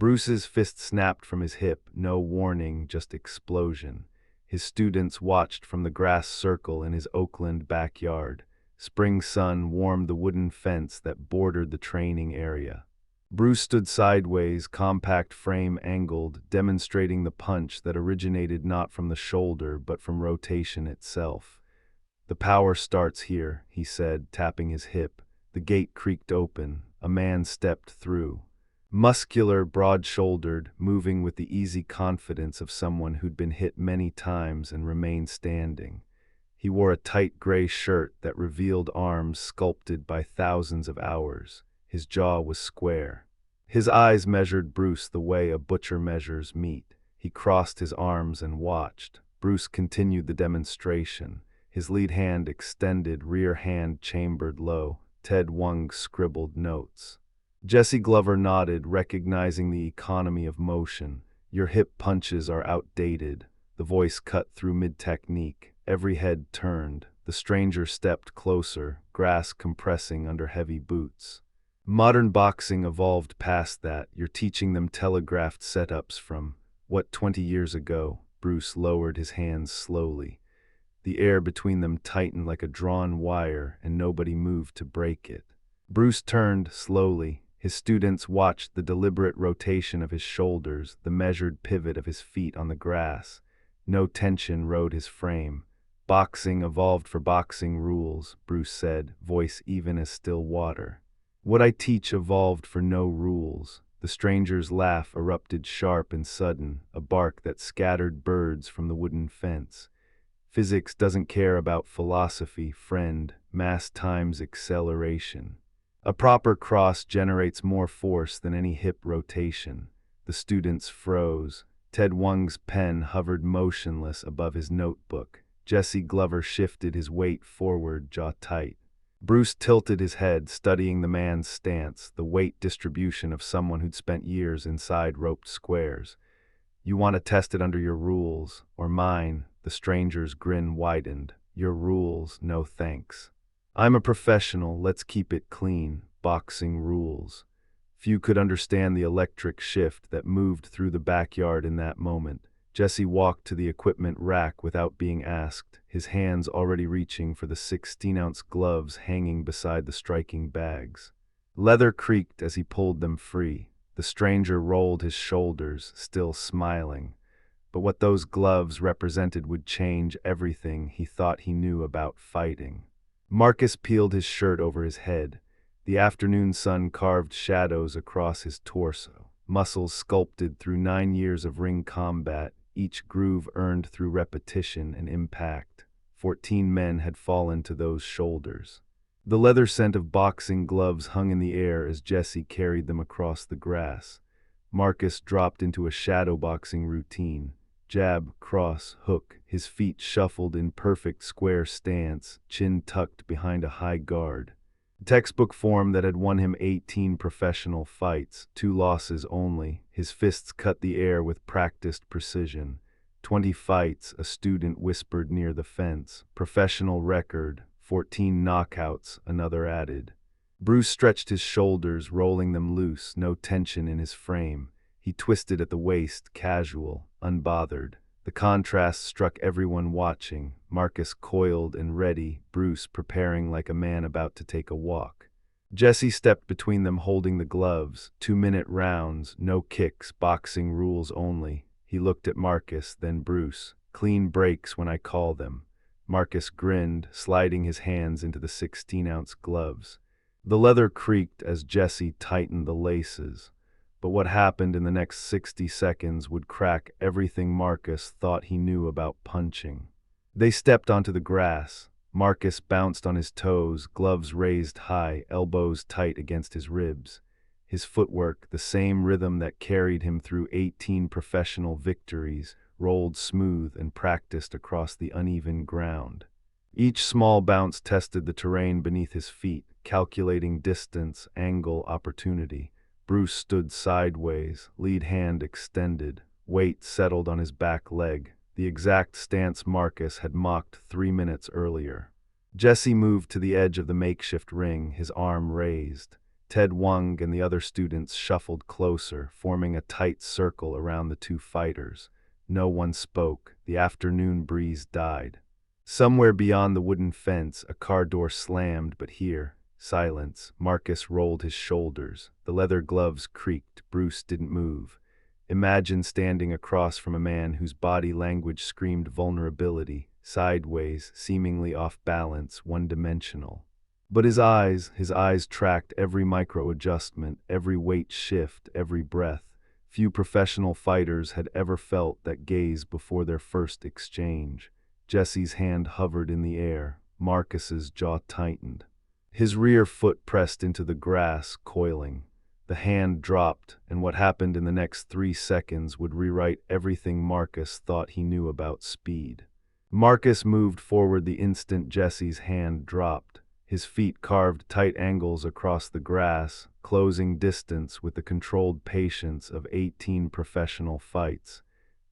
Bruce's fist snapped from his hip, no warning, just explosion. His students watched from the grass circle in his Oakland backyard. Spring sun warmed the wooden fence that bordered the training area. Bruce stood sideways, compact frame angled, demonstrating the punch that originated not from the shoulder but from rotation itself. "The power starts here," he said, tapping his hip. The gate creaked open. A man stepped through. Muscular, broad-shouldered, moving with the easy confidence of someone who'd been hit many times and remained standing. He wore a tight gray shirt that revealed arms sculpted by thousands of hours. His jaw was square. His eyes measured Bruce the way a butcher measures meat. He crossed his arms and watched. Bruce continued the demonstration. His lead hand extended, rear hand chambered low. Ted Wung scribbled notes. Jesse Glover nodded, recognizing the economy of motion. "Your hip punches are outdated." The voice cut through mid-technique. Every head turned. The stranger stepped closer, grass compressing under heavy boots. "Modern boxing evolved past that. You're teaching them telegraphed setups from, 20 years ago?" Bruce lowered his hands slowly. The air between them tightened like a drawn wire, and nobody moved to break it. Bruce turned slowly. His students watched the deliberate rotation of his shoulders, the measured pivot of his feet on the grass. No tension rode his frame. "Boxing evolved for boxing rules," Bruce said, voice even as still water. "What I teach evolved for no rules." The stranger's laugh erupted sharp and sudden, a bark that scattered birds from the wooden fence. "Physics doesn't care about philosophy, friend. Mass times acceleration. A proper cross generates more force than any hip rotation." The students froze. Ted Wung's pen hovered motionless above his notebook. Jesse Glover shifted his weight forward, jaw tight. Bruce tilted his head, studying the man's stance, the weight distribution of someone who'd spent years inside roped squares. "You want to test it under your rules, or mine?" The stranger's grin widened. "Your rules, no thanks. I'm a professional, let's keep it clean. Boxing rules." Few could understand the electric shift that moved through the backyard in that moment. Jesse walked to the equipment rack without being asked, his hands already reaching for the 16-ounce gloves hanging beside the striking bags. Leather creaked as he pulled them free. The stranger rolled his shoulders, still smiling. But what those gloves represented would change everything he thought he knew about fighting. Marcus peeled his shirt over his head. The afternoon sun carved shadows across his torso, muscles sculpted through 9 years of ring combat, each groove earned through repetition and impact. 14 men had fallen to those shoulders. The leather scent of boxing gloves hung in the air as Jesse carried them across the grass. Marcus dropped into a shadowboxing routine. Jab, cross, hook. His feet shuffled in perfect square stance, chin tucked behind a high guard. Textbook form that had won him 18 professional fights, 2 losses only. His fists cut the air with practiced precision. 20 fights, a student whispered near the fence. Professional record, 14 knockouts, another added. Bruce stretched his shoulders, rolling them loose, no tension in his frame. He twisted at the waist, casual, unbothered. The contrast struck everyone watching. Marcus coiled and ready, Bruce preparing like a man about to take a walk. Jesse stepped between them holding the gloves. 2-minute rounds, no kicks, boxing rules only. He looked at Marcus, then Bruce. "Clean breaks when I call them." Marcus grinned, sliding his hands into the 16-ounce gloves. The leather creaked as Jesse tightened the laces. But what happened in the next 60 seconds would crack everything Marcus thought he knew about punching. They stepped onto the grass. Marcus bounced on his toes, gloves raised high, elbows tight against his ribs. His footwork, the same rhythm that carried him through 18 professional victories, rolled smooth and practiced across the uneven ground. Each small bounce tested the terrain beneath his feet, calculating distance, angle, opportunity. Bruce stood sideways, lead hand extended, weight settled on his back leg, the exact stance Marcus had mocked 3 minutes earlier. Jesse moved to the edge of the makeshift ring, his arm raised. Ted Wang and the other students shuffled closer, forming a tight circle around the two fighters. No one spoke. The afternoon breeze died. Somewhere beyond the wooden fence, a car door slammed, but here, silence. Marcus rolled his shoulders. The leather gloves creaked. Bruce didn't move. Imagine standing across from a man whose body language screamed vulnerability, sideways, seemingly off balance, one-dimensional. But his eyes tracked every micro-adjustment, every weight shift, every breath. Few professional fighters had ever felt that gaze before their first exchange. Jesse's hand hovered in the air. Marcus's jaw tightened. His rear foot pressed into the grass, coiling. The hand dropped, and what happened in the next 3 seconds would rewrite everything Marcus thought he knew about speed. Marcus moved forward the instant Jesse's hand dropped. His feet carved tight angles across the grass, closing distance with the controlled patience of 18 professional fights.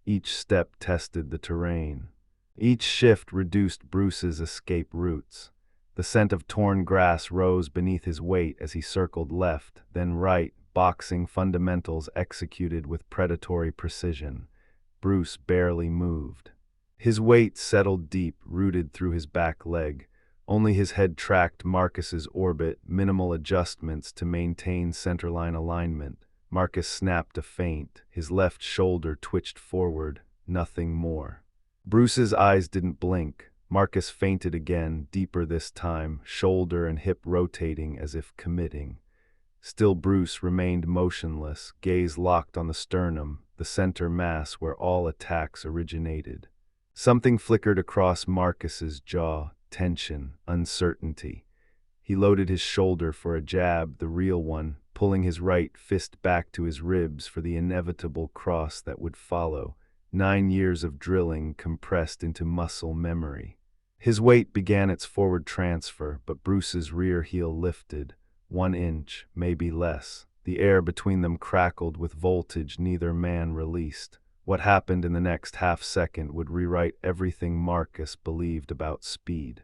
Each step tested the terrain. Each shift reduced Bruce's escape routes. The scent of torn grass rose beneath his weight as he circled left, then right, boxing fundamentals executed with predatory precision. Bruce barely moved. His weight settled deep, rooted through his back leg. Only his head tracked Marcus's orbit, minimal adjustments to maintain centerline alignment. Marcus snapped a feint. His left shoulder twitched forward, nothing more. Bruce's eyes didn't blink. Marcus feinted again, deeper this time, shoulder and hip rotating as if committing. Still Bruce remained motionless, gaze locked on the sternum, the center mass where all attacks originated. Something flickered across Marcus's jaw, tension, uncertainty. He loaded his shoulder for a jab, the real one, pulling his right fist back to his ribs for the inevitable cross that would follow. 9 years of drilling compressed into muscle memory. His weight began its forward transfer, but Bruce's rear heel lifted. 1 inch, maybe less. The air between them crackled with voltage neither man released. What happened in the next half-second would rewrite everything Marcus believed about speed.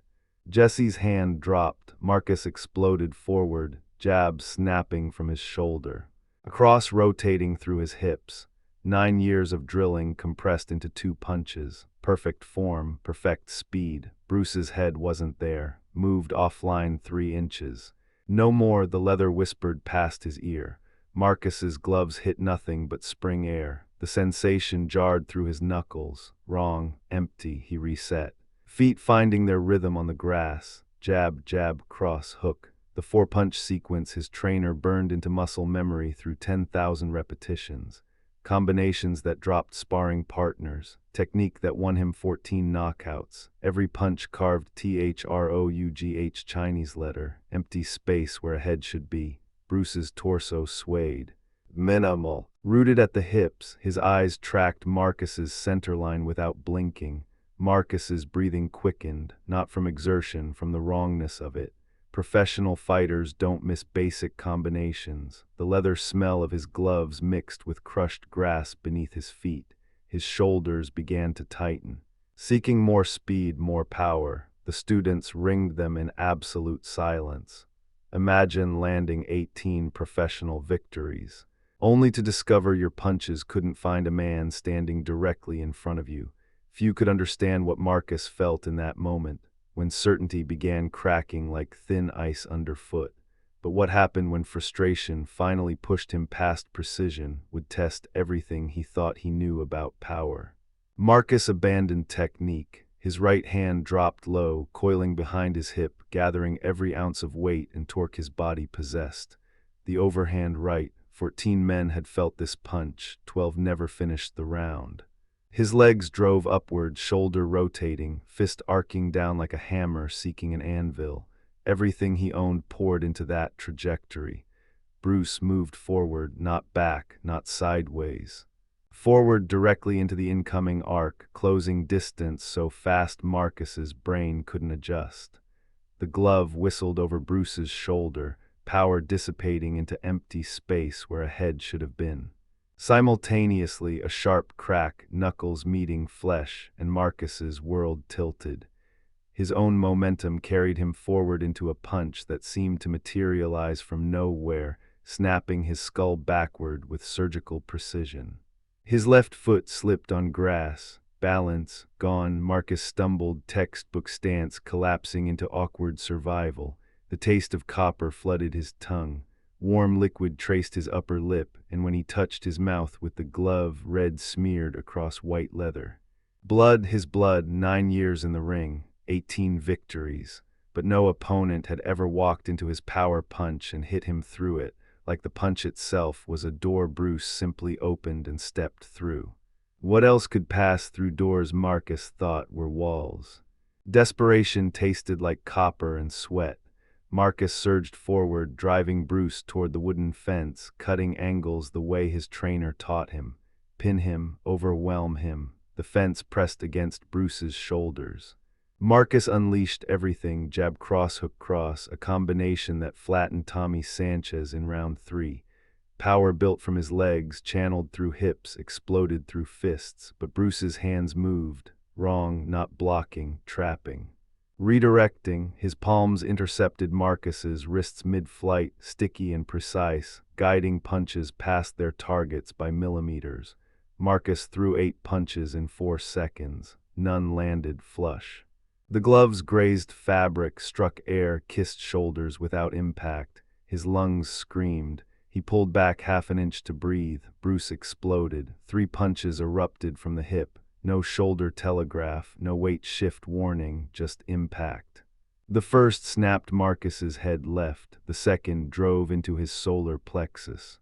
Jesse's hand dropped. Marcus exploded forward, jab snapping from his shoulder. A cross rotating through his hips. 9 years of drilling compressed into 2 punches. Perfect form, perfect speed. Bruce's head wasn't there. Moved offline 3 inches. No more, the leather whispered past his ear. Marcus's gloves hit nothing but spring air. The sensation jarred through his knuckles. Wrong, empty, he reset. Feet finding their rhythm on the grass. Jab, jab, cross, hook. The 4-punch sequence his trainer burned into muscle memory through 10,000 repetitions. Combinations that dropped sparring partners. Technique that won him 14 knockouts. Every punch carved THROUGH Chinese letter. Empty space where a head should be. Bruce's torso swayed. Minimal. Rooted at the hips, his eyes tracked Marcus's centerline without blinking. Marcus's breathing quickened, not from exertion, from the wrongness of it. Professional fighters don't miss basic combinations. The leather smell of his gloves mixed with crushed grass beneath his feet. His shoulders began to tighten. Seeking more speed, more power, the students ringed them in absolute silence. Imagine landing 18 professional victories, only to discover your punches couldn't find a man standing directly in front of you. Few could understand what Marcus felt in that moment, when certainty began cracking like thin ice underfoot. But what happened when frustration finally pushed him past precision would test everything he thought he knew about power. Marcus abandoned technique. His right hand dropped low, coiling behind his hip, gathering every ounce of weight and torque his body possessed. The overhand right. 14 men had felt this punch. 12 never finished the round. His legs drove upward, shoulder rotating, fist arcing down like a hammer seeking an anvil. Everything he owned poured into that trajectory. Bruce moved forward, not back, not sideways. Forward directly into the incoming arc, closing distance so fast Marcus's brain couldn't adjust. The glove whistled over Bruce's shoulder, power dissipating into empty space where a head should have been. Simultaneously, a sharp crack, knuckles meeting flesh, and Marcus's world tilted. His own momentum carried him forward into a punch that seemed to materialize from nowhere, snapping his skull backward with surgical precision. His left foot slipped on grass. Balance gone, Marcus stumbled, textbook stance collapsing into awkward survival. The taste of copper flooded his tongue. Warm liquid traced his upper lip, and when he touched his mouth with the glove, red smeared across white leather. Blood, his blood, 9 years in the ring, 18 victories. But no opponent had ever walked into his power punch and hit him through it, like the punch itself was a door Bruce simply opened and stepped through. What else could pass through doors Marcus thought were walls? Desperation tasted like copper and sweat. Marcus surged forward, driving Bruce toward the wooden fence, cutting angles the way his trainer taught him. Pin him, overwhelm him. The fence pressed against Bruce's shoulders. Marcus unleashed everything, jab cross hook cross, a combination that flattened Tommy Sanchez in round 3. Power built from his legs, channeled through hips, exploded through fists, but Bruce's hands moved. Wrong, not blocking, trapping. Redirecting, his palms intercepted Marcus's wrists mid-flight, sticky and precise, guiding punches past their targets by millimeters. Marcus threw 8 punches in 4 seconds. None landed flush. The gloves grazed fabric, struck air, kissed shoulders without impact. His lungs screamed. He pulled back half an inch to breathe. Bruce exploded. 3 punches erupted from the hip. No shoulder telegraph, no weight shift warning, just impact. The first snapped Marcus's head left. The second drove into his solar plexus.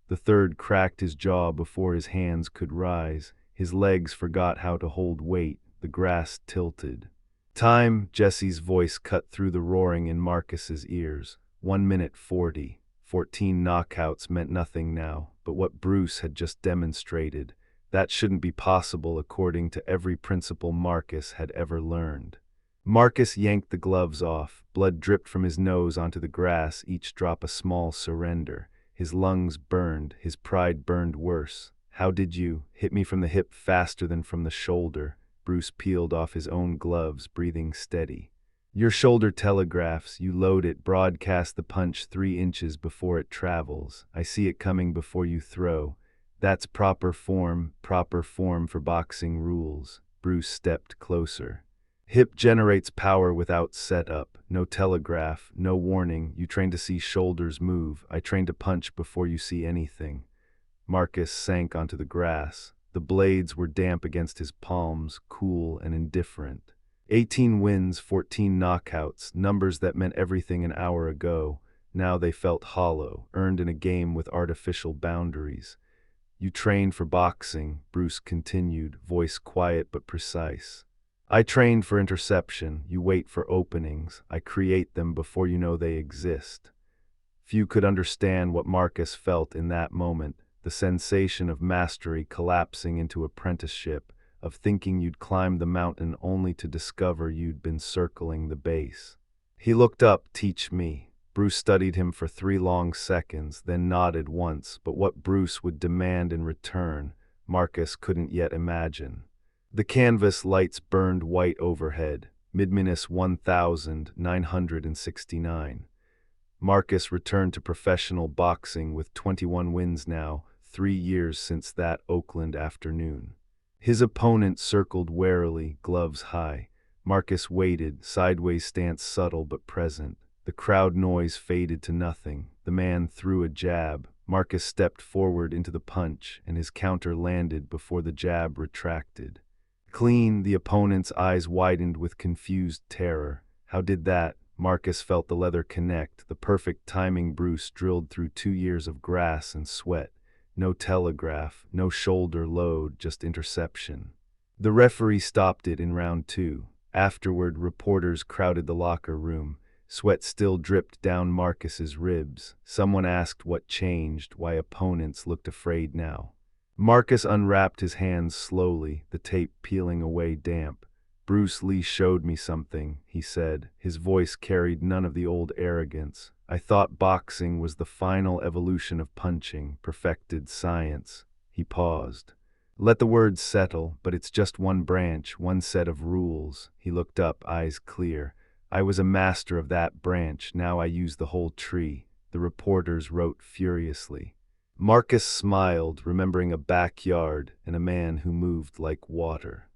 The third cracked his jaw before his hands could rise. His legs forgot how to hold weight. The grass tilted. Time, Jesse's voice cut through the roaring in Marcus's ears. 1 minute 40. 14 knockouts meant nothing now, but what Bruce had just demonstrated, that shouldn't be possible according to every principle Marcus had ever learned. Marcus yanked the gloves off. Blood dripped from his nose onto the grass, each drop a small surrender. His lungs burned, his pride burned worse. How did you hit me from the hip faster than from the shoulder? Bruce peeled off his own gloves, breathing steady. Your shoulder telegraphs, you load it, broadcast the punch 3 inches before it travels. I see it coming before you throw. That's proper form for boxing rules. Bruce stepped closer. Hip generates power without setup. No telegraph, no warning. You train to see shoulders move. I train to punch before you see anything. Marcus sank onto the grass. The blades were damp against his palms, cool and indifferent. 18 wins, 14 knockouts, numbers that meant everything an hour ago. Now they felt hollow, earned in a game with artificial boundaries. You trained for boxing, Bruce continued, voice quiet but precise. I trained for interception. You wait for openings. I create them before you know they exist. Few could understand what Marcus felt in that moment, the sensation of mastery collapsing into apprenticeship, of thinking you'd climbed the mountain only to discover you'd been circling the base. He looked up, teach me. Bruce studied him for 3 long seconds, then nodded once, but what Bruce would demand in return, Marcus couldn't yet imagine. The canvas lights burned white overhead, mid-minus 1,969. Marcus returned to professional boxing with 21 wins now, 3 years since that Oakland afternoon. His opponent circled warily, gloves high. Marcus waited, sideways stance subtle but present. The crowd noise faded to nothing. The man threw a jab. Marcus stepped forward into the punch, and his counter landed before the jab retracted. Clean, the opponent's eyes widened with confused terror. How did that? Marcus felt the leather connect, the perfect timing Bruce drilled through 2 years of grass and sweat. No telegraph, no shoulder load, just interception. The referee stopped it in round 2. Afterward, reporters crowded the locker room. Sweat still dripped down Marcus's ribs. Someone asked what changed, why opponents looked afraid now. Marcus unwrapped his hands slowly, the tape peeling away damp. Bruce Lee showed me something, he said. His voice carried none of the old arrogance. I thought boxing was the final evolution of punching, perfected science. He paused. Let the words settle, but it's just one branch, one set of rules. He looked up, eyes clear. I was a master of that branch, now I use the whole tree. The reporters wrote furiously. Marcus smiled, remembering a backyard and a man who moved like water.